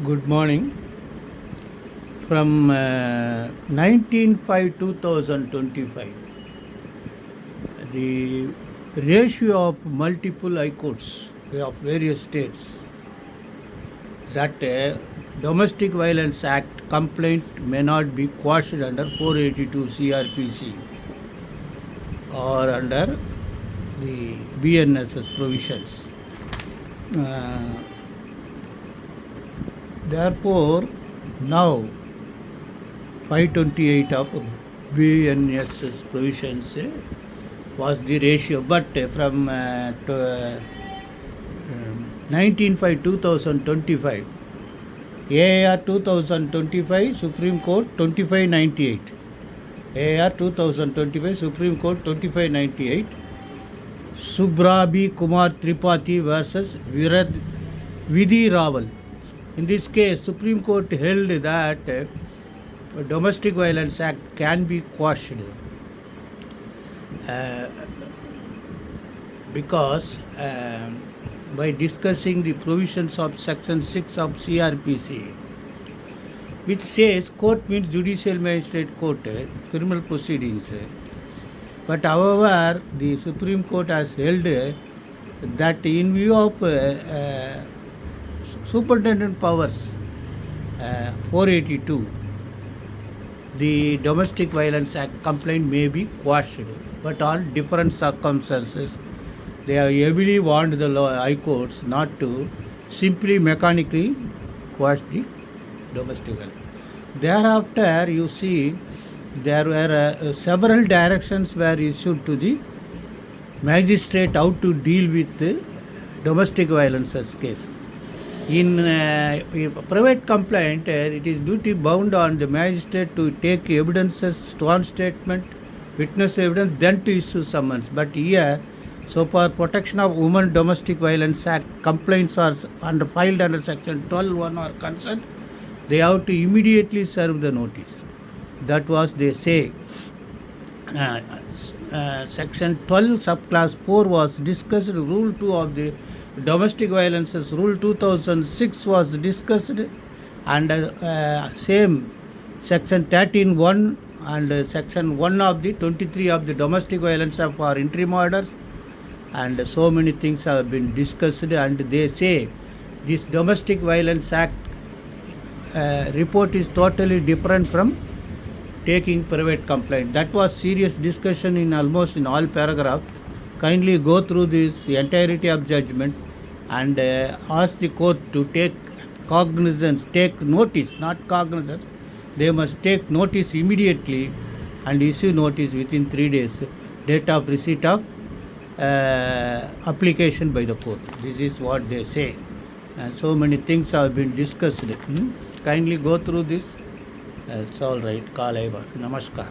Good morning. From 1905-2025, the ratio of multiple high courts of various states that Domestic Violence Act complaint may not be quashed under 482 CRPC or under the BNSS provisions. Therefore, now 528 of BNSS provisions was the ratio, but from 1905-2025, AAR 2025 Supreme Court 2598, AAR 2025 Supreme Court 2598, Subrabhi Kumar Tripathi versus Vidhi Raval. In this case, Supreme Court held that Domestic Violence Act can be quashed because by discussing the provisions of Section 6 of CRPC, which says court means judicial magistrate court, criminal proceedings. But however, the Supreme Court has held that in view of superintendent powers 482, the Domestic Violence Act complaint may be quashed, but on different circumstances. They have heavily warned the high courts not to simply mechanically quash the domestic violence. Thereafter, you see, there were several directions were issued to the magistrate how to deal with the domestic violence case. In private complaint, it is duty bound on the magistrate to take evidences, sworn statement, witness evidence, then to issue summons. But here, so for protection of Women Domestic Violence Act, complaints are filed under Section 12(1) are concerned, they have to immediately serve the notice. That was, they say, Section 12 subclass 4 was discussed, Rule 2 of the Domestic Violences, Rule 2006 was discussed, and same Section 13(1) and Section 1 of the 23 of the Domestic Violence Act for interim orders, and so many things have been discussed, and they say this Domestic Violence Act report is totally different from taking private complaint. That was serious discussion in almost in all paragraphs. Kindly go through this entirety of judgment and ask the court to take cognizance, take notice, not cognizance. They must take notice immediately and issue notice within 3 days, date of receipt of application by the court. This is what they say. And so many things have been discussed. Kindly go through this. It's all right. Kalaiva. Namaskar.